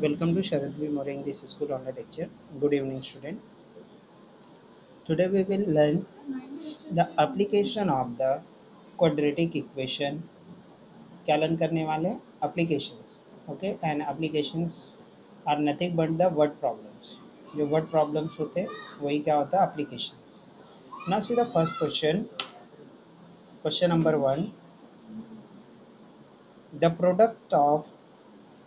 Welcome to Sharad V. More English School online lecture. Good evening, student. Today we will learn the application of the quadratic equation. क्या learn करने वाले applications. Okay, and applications are nothing but the word problems. जो word problems होते हैं वही क्या होता है applications. Now see the first question. Question number 1. The product of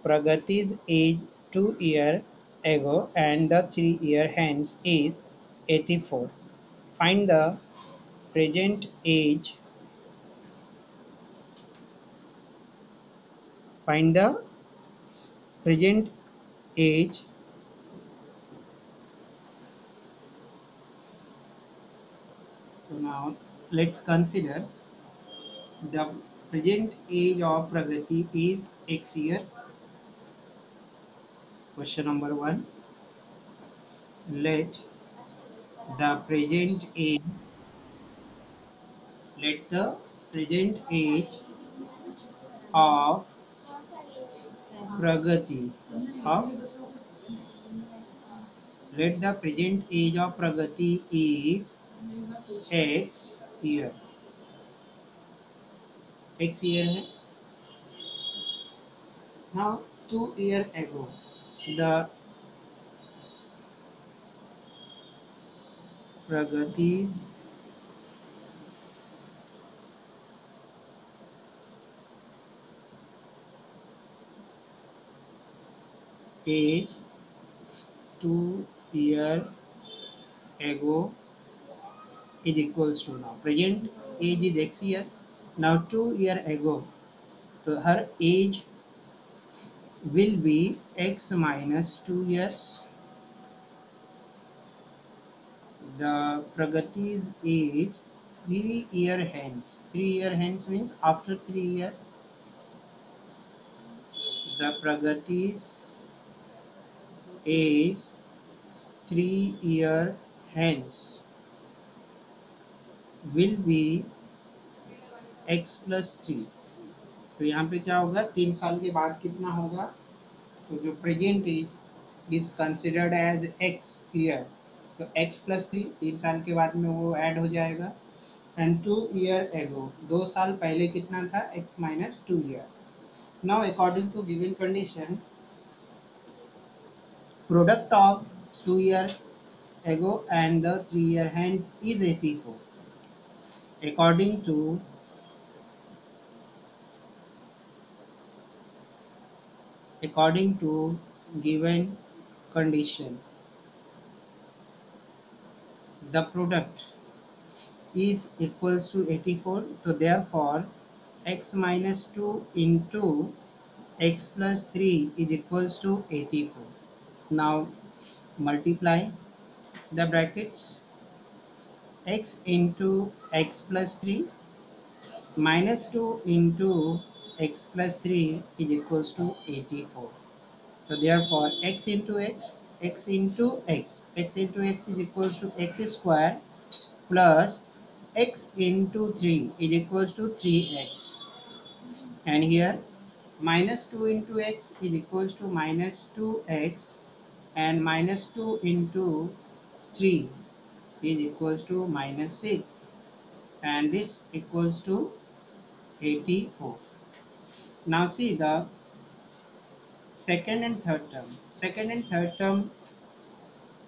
Pragati's age 2 year ago and the 3 year hence is 84. Find the present age. Find the present age So now let's consider the present age of Pragati is X year. Question number 1. Let the present age let the present age of Pragati of let the present age of Pragati is X year. X year है. Now 2 year ago the Pragati's age 2 year ago is equals to now present age is X year. Now 2 year ago, so her age will be X minus 2 years. The Pragati's age 3 year hence. 3 year hence means after 3 year. The Pragati's age 3 year hence will be X plus 3. तो यहाँ पे क्या होगा 3 साल के बाद कितना होगा तो जो present age is considered as X year तो X प्लस 3 3 साल के बाद में वो ऐड हो जाएगा एंड 2 year ago 2 साल पहले कितना था X minus 2 year. Now according to given condition product of 2 year ago and the 3 year hence is 84. According to given condition the product is equals to 84, so therefore X minus 2 into X plus 3 is equals to 84. Now multiply the brackets. X into X plus 3 minus 2 into X plus 3 is equals to 84. So therefore X into X, X into X, X into X is equals to X square plus X into 3 is equals to 3X. And here minus 2 into X is equals to minus 2X and minus 2 into 3 is equals to minus 6 and this equals to 84. Now see the second and third term. Second and third term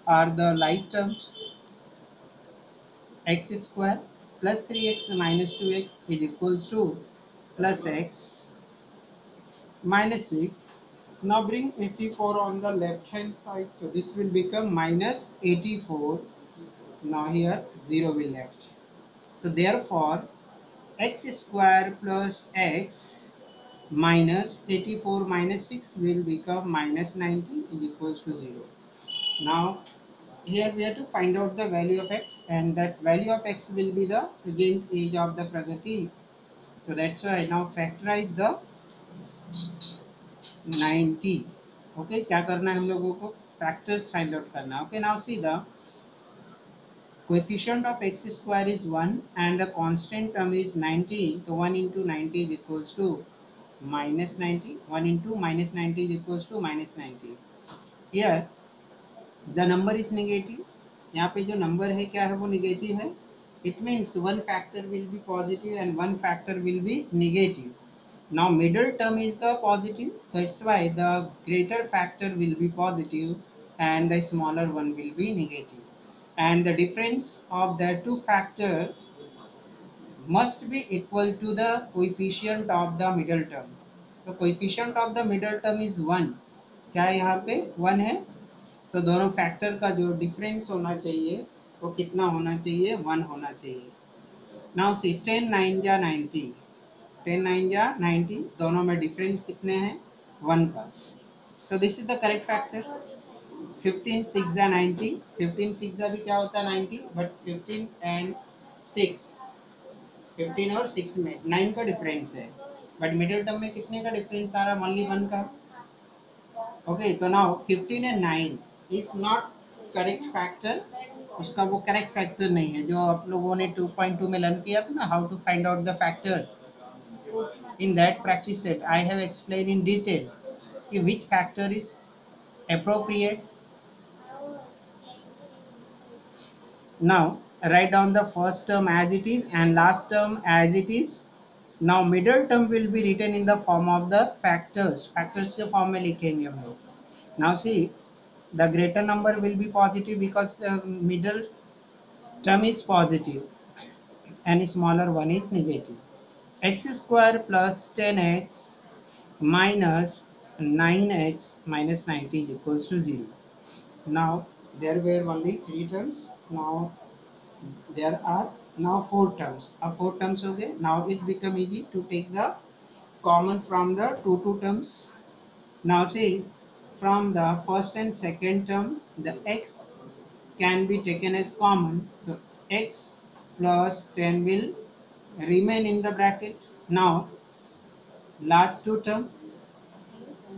are the like terms. X square plus 3X minus 2X is equals to plus X minus 6. Now bring 84 on the left hand side. So this will become minus 84. Now here 0 will left. So therefore X square plus X minus 84 minus 6 will become minus 90 is equals to 0. Now here we have to find out the value of X and that value of X will be the present age of the Pragati. So that's why now factorize the 90. Okay, क्या करना है हम लोगों को factors find out करना. Okay, now see the coefficient of X square is 1 and the constant term is 90. So 1 into 90 is equals to minus 90. 1 into minus 90 is equals to minus 90. Here the number is negative. यहाँ पे जो number है क्या है, वो negative है. It means one factor will be positive and one factor will be negative. Now middle term is the positive, that's why the greater factor will be positive and the smaller one will be negative. And the difference of the two factor must be equal to the coefficient of the middle term. तो coefficient of the middle term is 1. क्या है यहाँ पे 1 है, तो दोनों factor का जो डिफरेंस होना चाहिए वो कितना होना चाहिए, 1 होना चाहिए. नाउ सी 10 9 जा 90, 10 9 जा 90, दोनों में डिफरेंस कितने हैं, 1 का. तो this is the correct factor. 15 6 जा 90, 15 6 जा भी क्या होता है 90, बट 15 एंड 6, 15 और 6 में 9 का डिफरेंस है, बट मिडिल टर्म में कितने का डिफरेंस आ रहा है, ओनली 1 का. ओके, तो now 15 and 9 is not correct factor. उसका वो करेक्ट फैक्टर नहीं है जो आप लोगों ने 2.2 में लर्न किया था ना, how to find out the factor. In that practice set I have explain in detail कि which factor is appropriate. Now write down the first term as it is and last term as it is. Now middle term will be written in the form of the factors. Factors के form में लिखेंगे हम लोग. Now see, the greater number will be positive because the middle term is positive and smaller one is negative. X square plus 10x minus 9x minus 90 is equals to 0. Now there were only 3 terms. Now there are now 4 terms. अब 4 terms हो गए. Now it become easy to take the common from the two terms. Now see, from the first and second term the x can be taken as common. So x plus 10 will remain in the bracket. Now last two term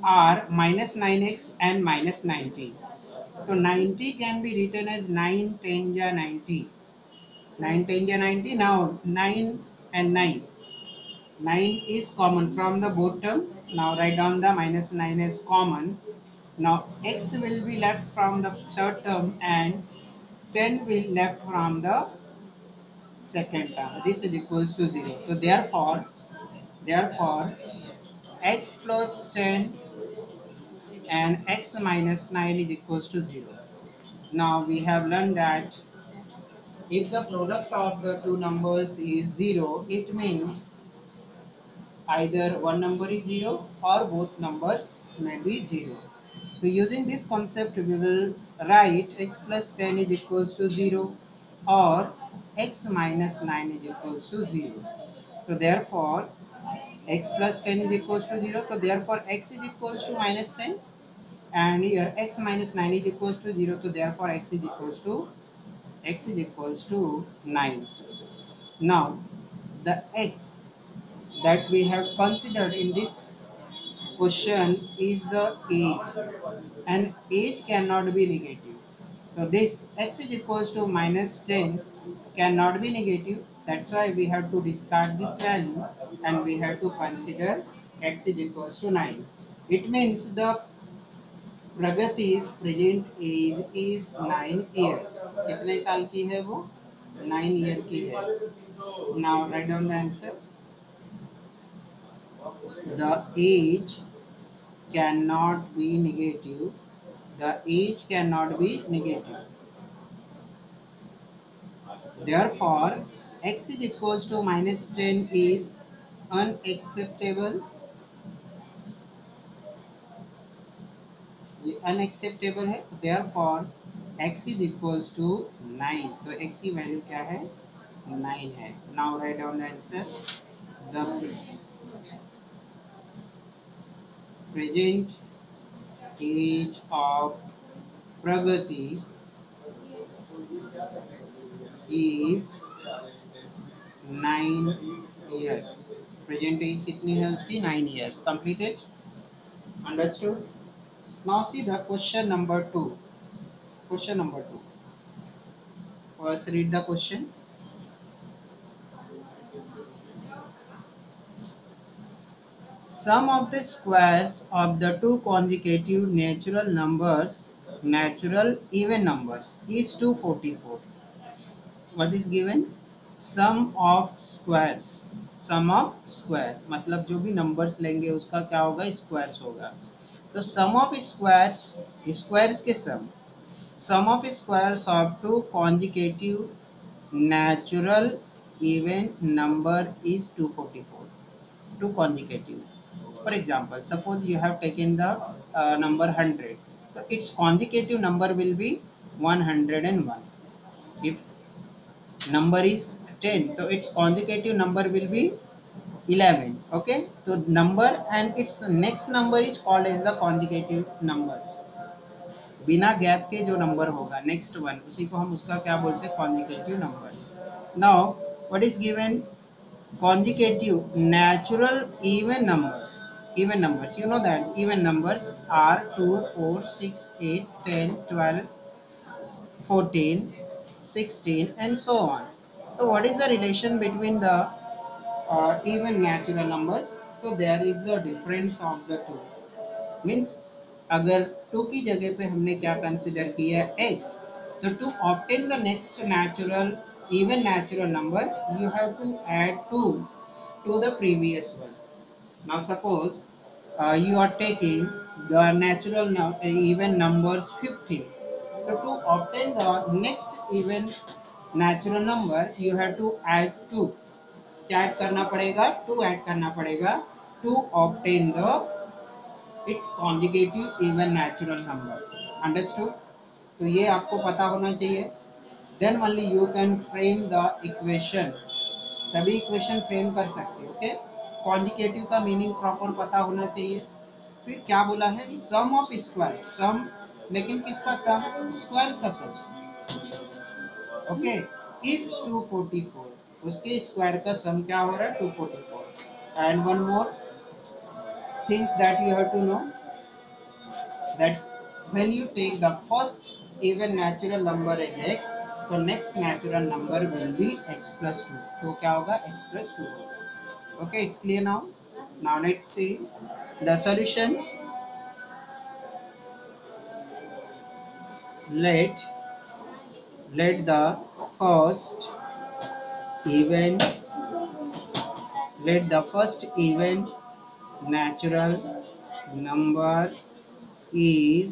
are minus 9x and minus 90. So 90 can be written as 9 10 ja 90. 9 10 ja 90. Now 9 and 9. 9 is common from the both term. Now write down the minus 9 as common. Now x will be left from the third term and 10 will left from the second term. This is equals to 0. So therefore x plus 10 and x minus 9 is equals to 0. Now we have learned that if the product of the two numbers is 0, it means either one number is 0 or both numbers may be 0. So using this concept we will write x plus 10 is equals to 0 or x minus 9 is equals to 0. So therefore x plus 10 is equals to 0. So therefore x is equals to minus 10 and here x minus 9 is equals to 0. So therefore x is equals to 9. Now the x that we have considered in this question is the age, and age cannot be negative. So this x is equals to minus 10 cannot be negative. That's why we have to discard this value and we have to consider x is equals to 9. It means the प्रगति's present age is 9 years. कितने साल की है वो? 9 year की है. Now write down the answer. The age cannot be negative. The age cannot be negative. Therefore, x is equals to minus 10 is unacceptable. ये unacceptable है. Therefore, x is equals to 9. तो x की value क्या है? 9 है. Now write down the answer. The present age of Pragati is 9 years. Present age कितनी है उसकी? 9 years. Completed? Understood? Now see the question number 2. Question number 2. First read the question. Sum of the squares of the two consecutive natural even numbers is 244. What is given? Sum of squares. Sum of square मतलब जो भी numbers लेंगे उसका क्या होगा? Squares होगा. तो sum of squares के sum of squares of two consecutive natural even number is 244. Two consecutive. For example, suppose you have taken the number 100. So its consecutive number will be 101. If number is 10, so its consecutive number will be 11. Okay, so number and its next number is called as the consecutive numbers. बिना gap के जो number होगा next one उसी को हम उसका क्या बोलते हैं? Consecutive number. Now what is given? Consecutive natural even numbers, you know that even numbers are 2, 4, 6, 8, 10, 12, 14, 16 and so on. So what is the relation between the even natural numbers? So there is the difference of the two. Means अगर 2 की जगह पे हमने क्या consider किया x, तो to obtain the next even natural number you have to add 2 to the previous one. Now suppose you are taking the even numbers 50. So to obtain the next even natural number you have to add 2. क्या add करना पड़ेगा? 2 add करना पड़ेगा to obtain the its consecutive even natural number. Understood? तो ये आपको पता होना चाहिए. Then only you can frame the equation. तभी इक्वेशन फ्रेम कर सकते हो. ओके, कॉन्जिकेटिव का मीनिंग प्रॉपर पता होना चाहिए. फिर क्या बोला है? सम ऑफ स्क्वायर. सम लेकिन किसका सम? स्क्वायर का सम. Okay, is 244. उसके स्क्वायर का सम क्या हो रहा है? 244. And one more things that you have to know, that when you take the first even natural number as x, so next natural number will be x plus 2. तो क्या होगा? x plus 2 होगा. Okay, it's clear now. Now let's see the solution. Let the first even natural number is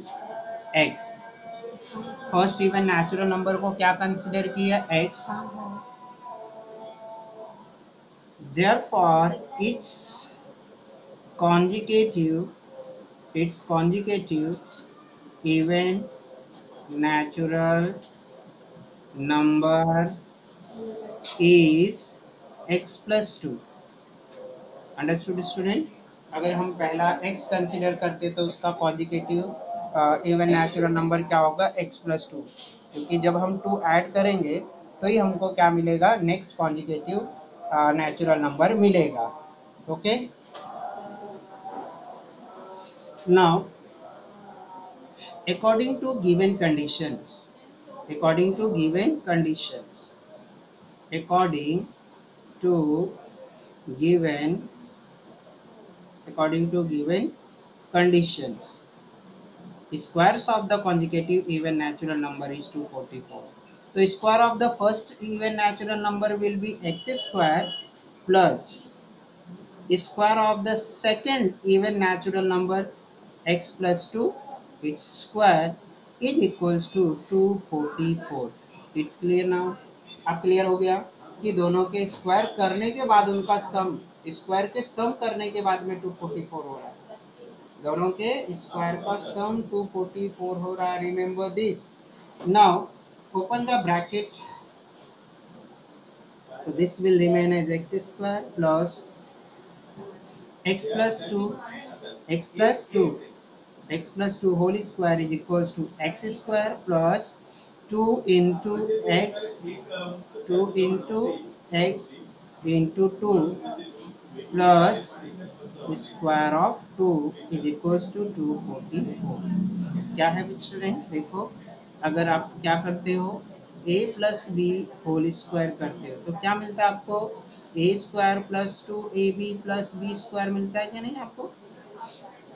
x. First even natural number को क्या consider किया? x. Therefore its conjugative even natural number is x plus 2. Understood student? अगर हम पहला x consider करते तो उसका consecutive even natural number क्या होगा? x plus 2. क्योंकि जब हम 2 ऐड करेंगे तो ही हमको क्या मिलेगा? नेक्स्ट कॉन्जिकेटिव नेचुरल नंबर मिलेगा. Okay, now according to given conditions according to given conditions, squares of the consecutive even natural number is 244. So square of the first even natural number will be x square plus square of the second even natural number x plus 2 its square is equals to 244. It's clear now. अब clear हो गया कि दोनों के square करने के बाद उनका सम, स्क्वायर के सम करने के बाद में 244 हो रहा है. दोनों के स्क्वायर का सम 244 हो रहा है. Remember this. Now open the bracket. So this will remain as x square plus x plus 2 whole square is equals to x square plus 2 into x into 2 plus square of 2 is equals to 244. क्या है student? देखो, अगर आप क्या करते हो, A plus B whole square करते हो तो क्या मिलता है आपको, A square plus two A B plus B square मिलता है क्या नहीं आपको,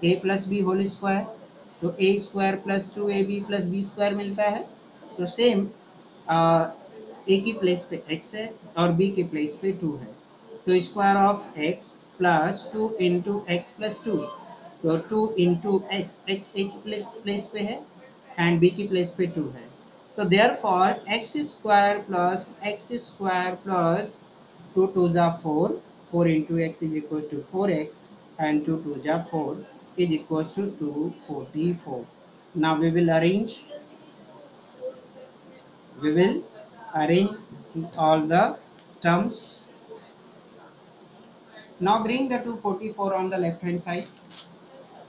A plus B whole square, तो A square plus two A B plus B square मिलता है। तो सेम ए की प्लेस पे x है और b के प्लेस पे 2 है, तो square of x plus two into x plus two, तो 2 इंटू एक्स, एक्स ए की प्लेस पे है एंड b की प्लेस पे 2 है, तो therefore X square plus two जा four, four into X is equal to four X and 2 जा 4 is equals to 244. Now we will arrange all the terms. Now bring the 244 on the left hand side.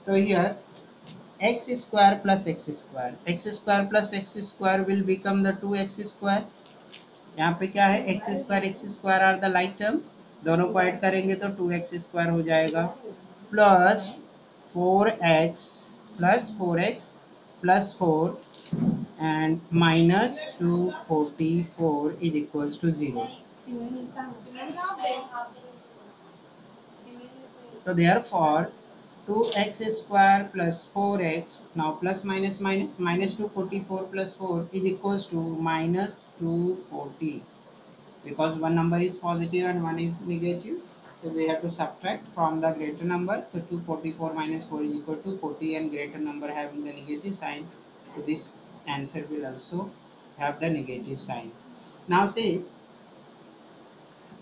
So here x square plus x square will become the 2x square. यहाँ पे क्या है, x square are the like term, दोनों को add करेंगे तो 2x square हो जाएगा, plus 4x plus 4 and minus 244 is equals to 0. So therefore 2x square plus 4x, now plus minus minus, minus 244 plus 4 is equals to minus 240, because one number is positive and one is negative, so we have to subtract from the greater number. So 244 minus 4 is equal to 40 and greater number having the negative sign, so this answer will also have the negative sign. Now see,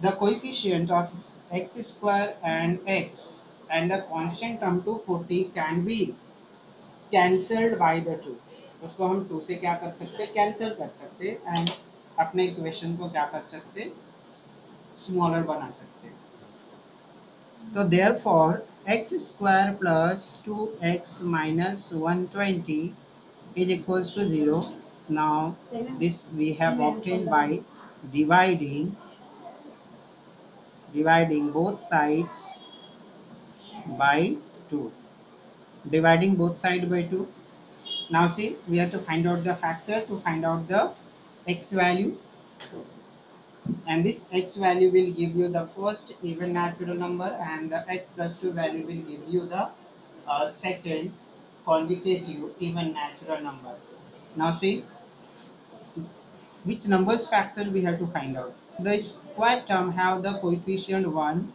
the coefficient of x square and x and the constant term 240 can be cancelled by the 2, उसको हम 2 से क्या कर सकते, cancel कर सकते and अपने equation को क्या कर सकते, स्मॉलर बना सकते। तो therefore x square plus 2x minus 120 is equals to 0. Now this we have obtained by dividing both sides by 2, dividing both sides by 2. Now see, we have to find out the factor to find out the x value, and this x value will give you the first even natural number and the x plus 2 value will give you the second consecutive even natural number. Now see, which numbers factor we have to find out. The square term have the coefficient 1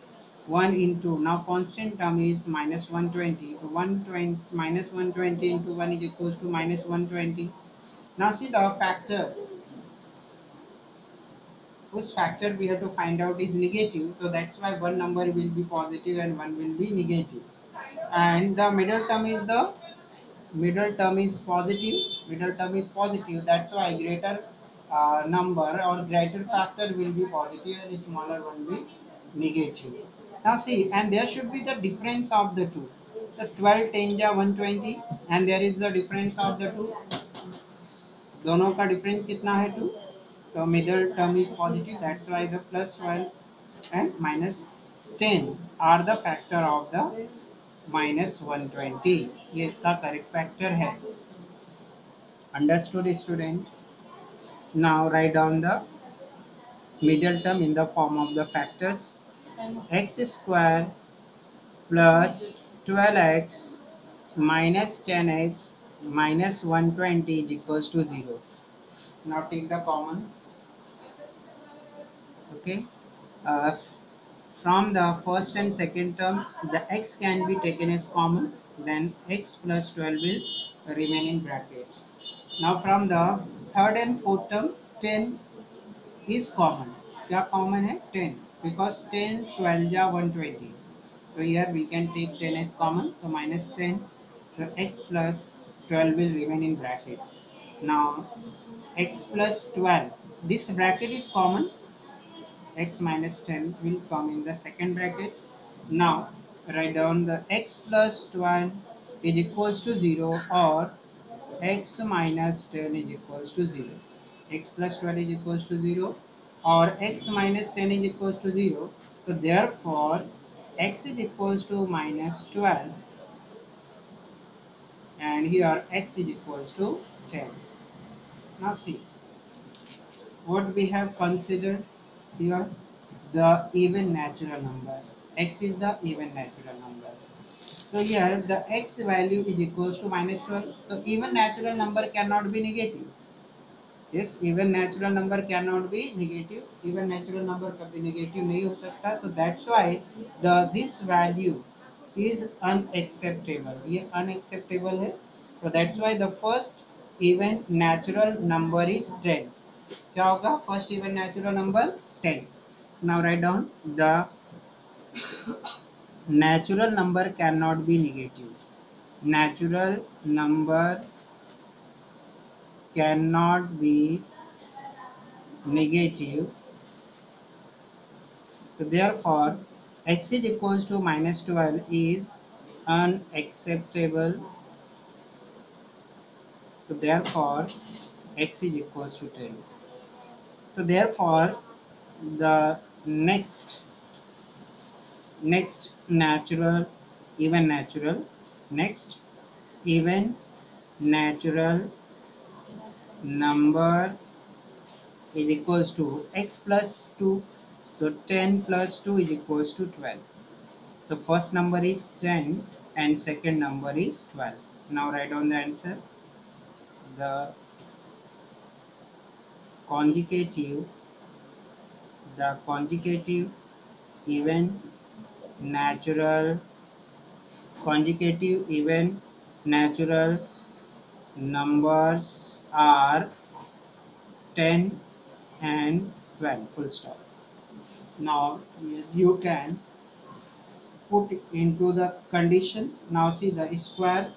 into, now constant term is minus 120, so 120 minus 120 into 1 is equals to minus 120. Now see the factor, whose factor we have to find out is negative, so that's why one number will be positive and one will be negative, and the middle term is positive, that's why greater number or greater factor will be positive and smaller one will be negative. Now see, and there should be the difference of the two, the 12 10 ja 120 and there is the difference of the two, दोनों का difference कितना है 2, so middle term is positive, that's why the plus 12 and minus 10 are the factor of the minus 120, ये इसका correct factor है। Understood student? Now write down the middle term in the form of the factors, x square plus 12x minus 10x minus 120 is equals to 0. Now take the common, okay, uh, from the first and second term the x can be taken as common, then x plus 12 will remain in bracket. Now from the third and fourth term 10 is common, क्या common है 10, because 10 12 ja 120, so here we can take 10 as common, so minus 10, so x plus 12 will remain in bracket. Now x plus 12, this bracket is common, x minus 10 will come in the second bracket. Now write down the x plus 12 is equals to 0 or x minus 10 is equals to 0. X plus 12 is equals to 0 or x minus 10 is equals to 0. So therefore x is equals to minus 12 and here x is equals to 10. Now see, what we have considered here, the even natural number. X is the even natural number. So here the x value is equals to minus 12. So even natural number cannot be negative. Yes, even natural number cannot be negative. Even natural number कभी negative नहीं हो सकता. So that's why this value is unacceptable. ये unacceptable है. So that's why the first even natural number is 10. क्या होगा? First even natural number 10. Now write down the natural number cannot be negative. Natural number cannot be negative. So therefore, x is equals to minus 12 is unacceptable. So therefore, x is equals to 10. So therefore, the next natural, even natural, next even natural number is equals to x plus 2. So 10 plus 2 is equals to 12. The first number is 10 and second number is 12. Now write down the answer. The conjugative, even natural, conjugative even natural numbers are 10 and 12. Full stop. Now yes, you can put into the conditions. Now see the square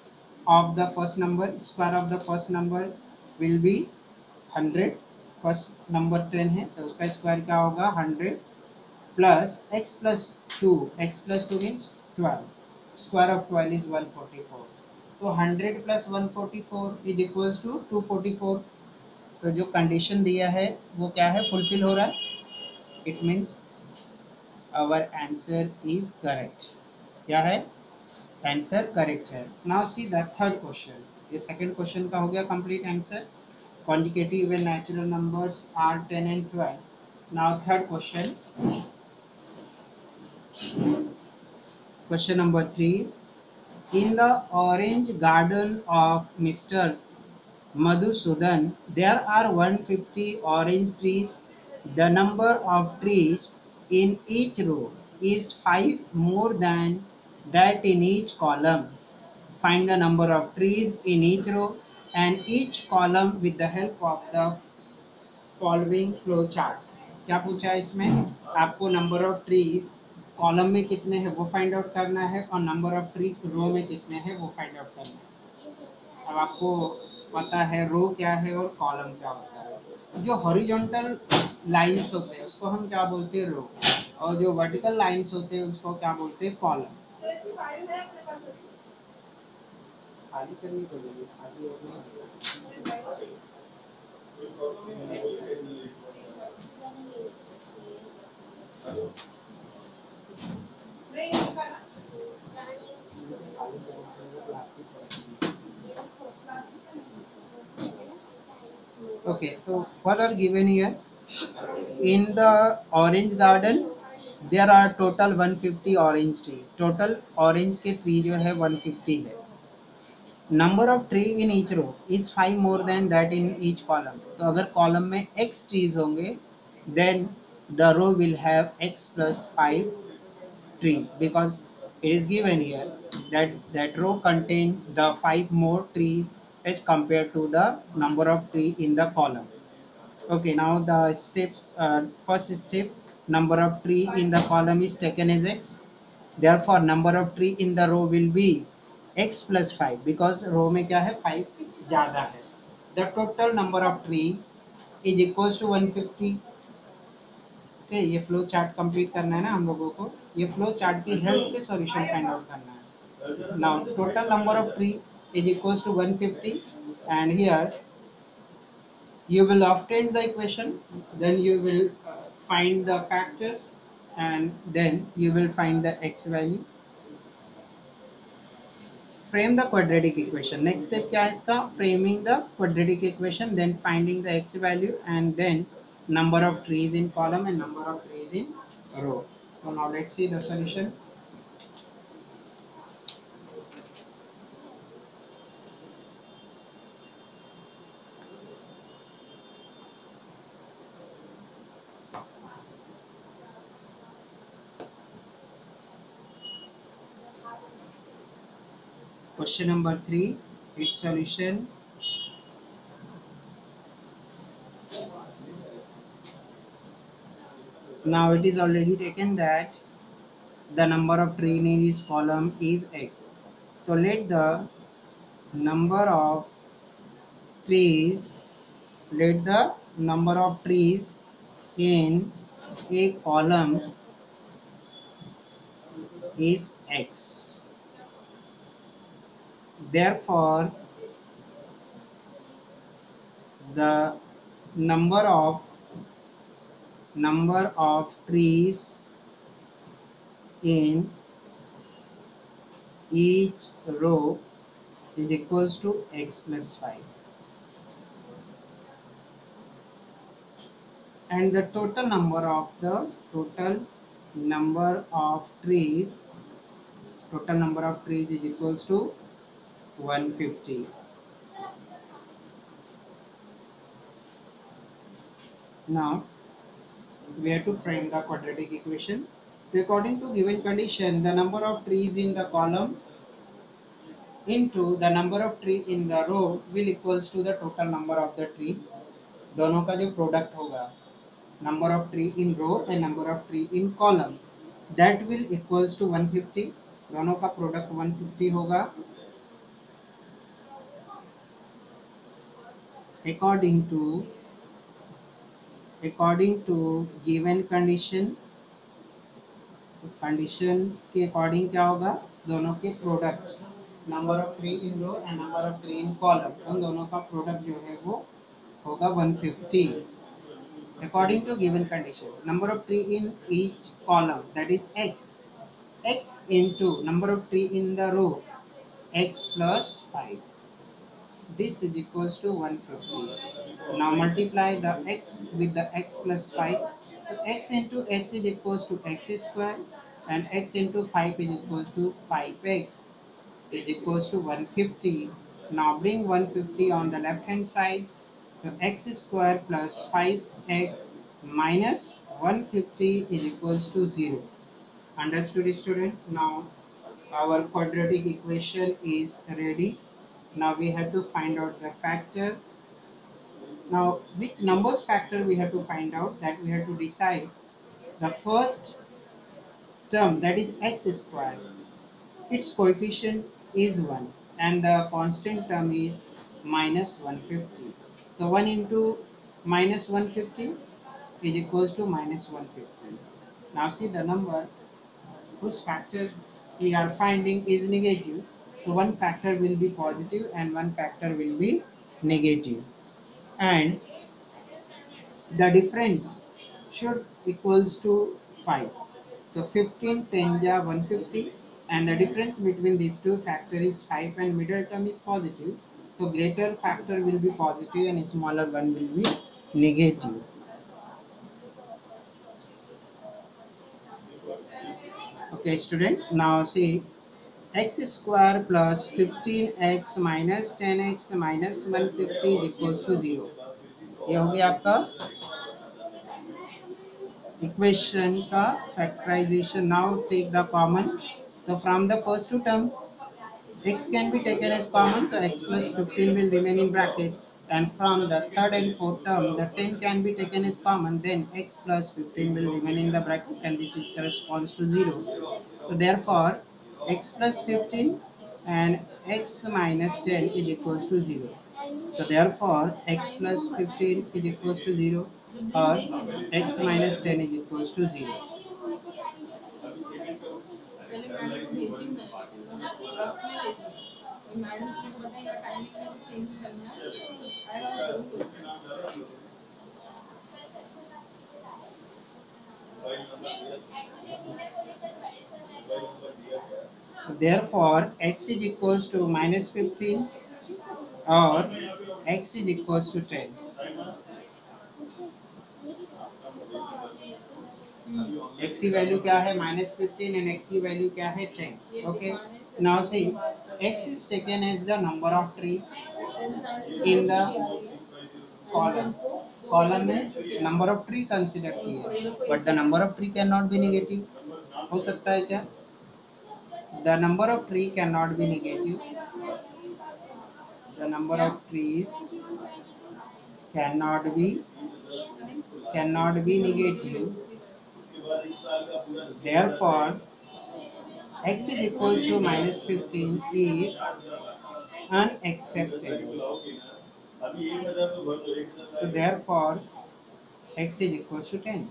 of the first number. Square of the first number will be 100. First number 10 है तो उसका square क्या होगा 100 plus x plus 2. x plus 2 means 12. Square of 12 is 144. तो 100 plus 144 is equals to 244. तो जो condition दिया है वो क्या है, फुलफिल हो रहा है. It means our answer is correct. क्या है, आंसर करेक्ट है. Now see the third question. ये सेकंड क्वेश्चन का हो गया complete answer. Conjugative and natural numbers are 10 and 12. Now third question. Question number 3. In the orange garden of Mr. Madhusudan, there are 150 orange trees. The number of trees in each row is 5 more than that in each column. Find the number of trees in each row and each column with the help of the following flow chart. क्या पूछा है इसमें, आपको number of trees column में कितने हैं वो find out करना है और नंबर ऑफ ट्री रो में कितने हैं वो फाइंड आउट करना है. अब आपको पता है रो क्या है और कॉलम क्या होता है. जो हॉरिजॉन्टल लाइंस होते हैं उसको हम क्या बोलते हैं, रो. और जो वर्टिकल लाइंस होते हैं उसको क्या बोलते हैं, कॉलम. खाली करनी पड़ेगी, खाली होगी. Okay, so what are given here? In the orange garden, there are total 150 orange tree. Total orange के tree जो है 150 है. Number of tree in each row is 5 more than that in each column. तो अगर column में x trees होंगे, then the row will have x plus 5 trees, because it is given here that row contain the 5 more trees as compared to the number of tree in the column. Okay, now the steps. First step, number of tree in the column is taken as x. Therefore number of tree in the row will be x plus 5, because row में क्या है 5 ज़्यादा है. The total number of tree is equals to 150. Okay, ये flow chart complete करना है ना हम लोगों को. ये फ्लो चार्ट की हेल्प से सॉल्यूशन फाइंड आउट करना है. Now total number of tree is equals to 150 and here you will obtain the equation, then you will find the factors and then you will find the x value. Frame the quadratic equation. Next step क्या है इसका, framing the quadratic equation, then finding the x value and then number of trees in column and number of trees in row. So now let's see the solution. Question number 3, its solution. Now it is already taken that the number of trees in each column is x. So let the number of trees, let the number of trees in a column is x. Therefore, the number of trees in each row is equals to x plus 5, and the total number of trees is equals to 150. Now we have to frame the quadratic equation. So according to given condition, the number of trees in the column into the number of tree in the row will equals to the total number of the tree. दोनों का जो product होगा, number of tree in row and number of tree in column, that will equals to 150. दोनों का product 150 होगा. according to given condition के according क्या होगा, दोनों के product number of tree in row and number of tree in column, उन दोनों का प्रोडक्ट जो है वो होगा 150. According to given condition, number of tree in each column, that is x into number of tree in the row, x plus 5. This is equals to 150. Now multiply the x with the x plus 5. So x into x is equals to x square, and x into 5 is equals to 5x is equals to 150. Now bring 150 on the left hand side. So x square plus 5x minus 150 is equals to 0. Understood, student? Now our quadratic equation is ready. Now we have to find out the factor. Now which numbers factor we have to find out, that we have to decide. The first term, that is x square, its coefficient is 1 and the constant term is minus 150. So 1 into minus 150 is equals to minus 150. Now see the number whose factor we are finding is negative. So one factor will be positive and one factor will be negative. And the difference should equals to 5. So 15 10 ja 150, and the difference between these two factor is 5 and middle term is positive. So greater factor will be positive and smaller one will be negative. Okay student, now see x square plus 15x minus 10x minus 150 is equals to 0. ये हो गया आपका equation का factorisation. Now take the common. So from the first two term, x can be taken as common, so x plus 15 will remain in bracket, and from the third and fourth term the 10 can be taken as common, then x plus 15 will remain in the bracket, and this is corresponds to 0. So therefore x plus 15 and x minus 10 is equals to 0. So therefore x plus 15 is equals to 0, or x minus 10 is equals to 0. Therefore x is equals to minus 15 or x is equals to 10. x की value क्या है -15 and x की value क्या है 10. Okay, now see, x is taken as the number of tree in the column में number of tree consider की है, but the number of tree cannot be negative. हो सकता है क्या? The number of tree cannot be negative. The number of trees cannot be negative. Therefore, x is equals to -15 is unacceptable. So therefore, x is equals to 10.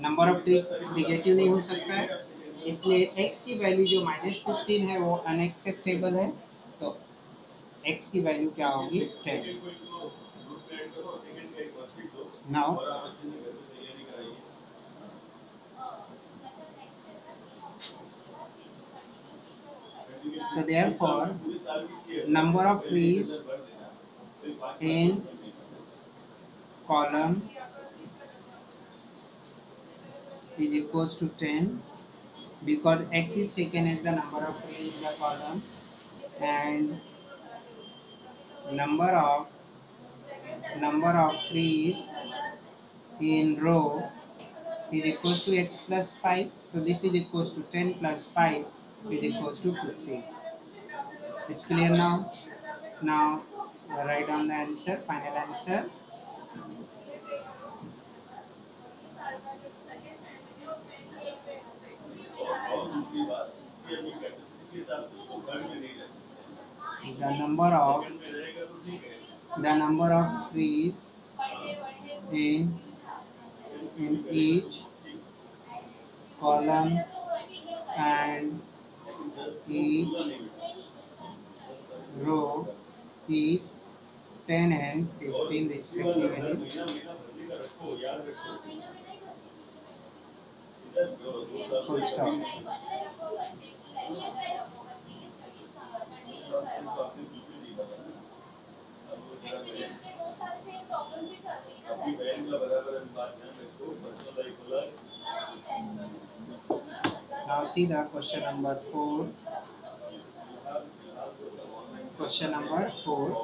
Number of tree negative नहीं हो सकता है, इसलिए x की value जो -15 है वो unacceptable है. तो x की वैल्यू क्या होगी 10. Now so therefore number of trees in column is equals to 10 because x is taken as the number of trees in the column and number of trees in row is equals to x plus 5. So this is equals to 10 plus 5 is equals to 50. It's clear now? Now write down the answer, final answer. The number of trees in each column and each row is 10 and 15 respectively. Full stop. Now see the question number 4. Question number 4.